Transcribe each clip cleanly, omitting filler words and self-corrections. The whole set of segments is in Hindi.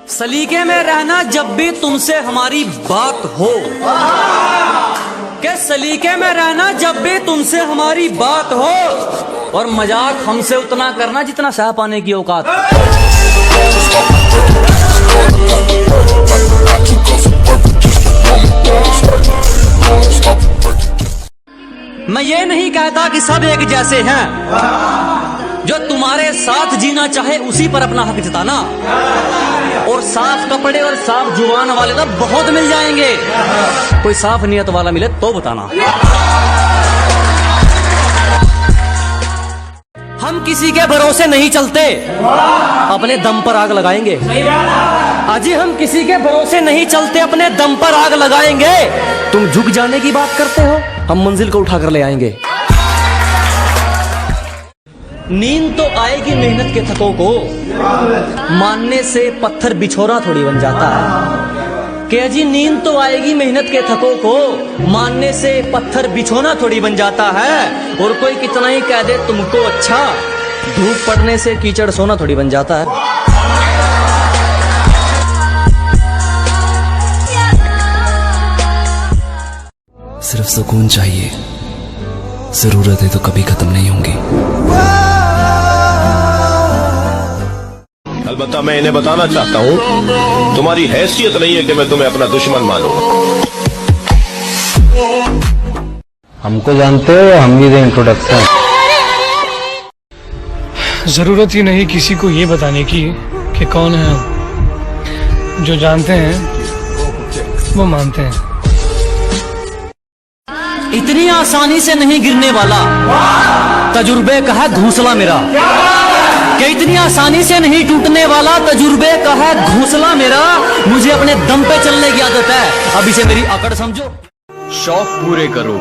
सलीके में रहना जब भी तुमसे हमारी बात हो, के सलीके में रहना जब भी तुमसे हमारी बात हो, और मजाक हमसे उतना करना जितना सह पाने की औकात। मैं ये नहीं कहता कि सब एक जैसे हैं, जो तुम्हारे साथ जीना चाहे उसी पर अपना हक जताना, और साफ कपड़े और साफ जुबान वाले तो बहुत मिल जाएंगे, कोई साफ नियत वाला मिले तो बताना। हम किसी के भरोसे नहीं चलते, अपने दम पर आग लगाएंगे। अजी हम किसी के भरोसे नहीं चलते, अपने दम पर आग लगाएंगे। तुम झुक जाने की बात करते हो, हम मंजिल को उठाकर ले आएंगे। नींद तो आएगी मेहनत के थकों को, मानने से पत्थर बिछोरा थोड़ी बन जाता है। कि अजी नींद तो आएगी मेहनत के थकों को, मानने से पत्थर बिछोना थोड़ी बन जाता है। और कोई कितना ही कह दे तुमको अच्छा, धूप पड़ने से कीचड़ सोना थोड़ी बन जाता है। सिर्फ सुकून चाहिए, जरूरतें तो कभी खत्म नहीं होंगी। अलबत्ता मैं इन्हें बताना चाहता हूँ, तुम्हारी हैसियत नहीं है कि मैं तुम्हें अपना दुश्मन मानूं। हमको जानते हो, हम भी दे इंट्रोडक्शन। जरूरत ही नहीं किसी को ये बताने की कि कौन है हम। जो जानते हैं वो मानते हैं। इतनी आसानी से नहीं गिरने वाला तजुर्बे का है घोंसला मेरा, कि इतनी आसानी से नहीं टूटने वाला तजुर्बे का है घोंसला मेरा। मुझे अपने दम पे चलने की आदत है, अब इसे मेरी अकड़ समझो। शौक पूरे करो,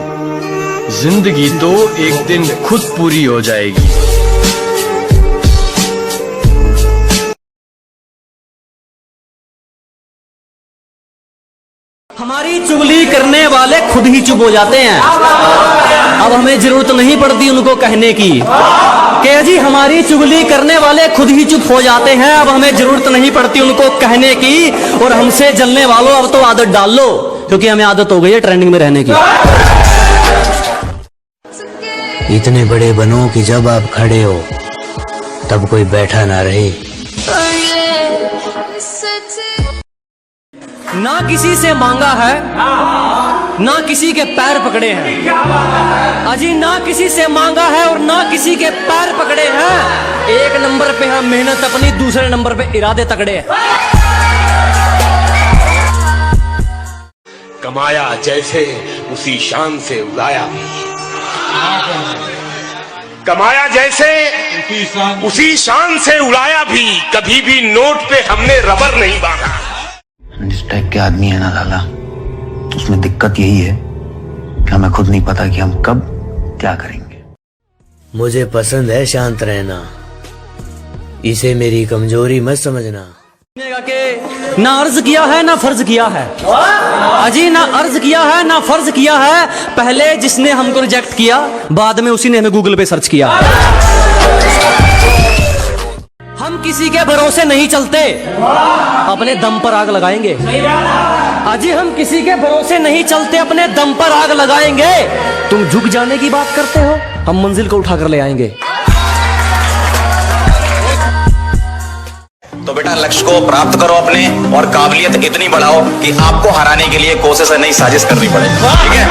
जिंदगी तो एक दिन खुद पूरी हो जाएगी। हमारी चुगली करने वाले खुद ही चुप हो जाते हैं, अब हमें जरूरत नहीं पड़ती उनको कहने की। कि जी हमारी चुगली करने वाले खुद ही चुप हो जाते हैं, अब हमें जरूरत नहीं पड़ती उनको कहने की। और हमसे जलने वालों अब तो आदत डाल लो, क्योंकि हमें आदत हो गई है ट्रेंडिंग में रहने की। इतने बड़े बनो कि जब आप खड़े हो तब कोई बैठा ना रहे। ना किसी से मांगा है, ना किसी के पैर पकड़े हैं। अजी ना किसी से मांगा है और ना किसी के पैर पकड़े हैं। एक नंबर पे हम मेहनत अपनी, दूसरे नंबर पे इरादे तगड़े हैं। कमाया जैसे उसी शान से उड़ाया भी, कमाया जैसे उसी शान से उड़ाया भी, कभी भी नोट पे हमने रबर नहीं बांधा। जिस टाइप के आदमी है ना लाला, उसमें दिक्कत यही है कि हमें खुद नहीं पता कि हम कब क्या करेंगे। मुझे पसंद है शांत रहना, इसे मेरी कमजोरी मत समझना। कि ना अर्ज किया है ना फर्ज किया है, अजी ना अर्ज किया है ना फर्ज किया है। पहले जिसने हमको रिजेक्ट किया, बाद में उसी ने हमें गूगल पे सर्च किया। हम किसी के भरोसे नहीं चलते, अपने दम पर आग लगाएंगे। अजी हम किसी के भरोसे नहीं चलते, अपने दम पर आग लगाएंगे। तुम झुक जाने की बात करते हो, हम मंजिल को उठाकर ले आएंगे। तो बेटा लक्ष्य को प्राप्त करो अपने, और काबिलियत इतनी बढ़ाओ कि आपको हराने के लिए कोशिश नहीं साजिश करनी पड़े। ठीक है।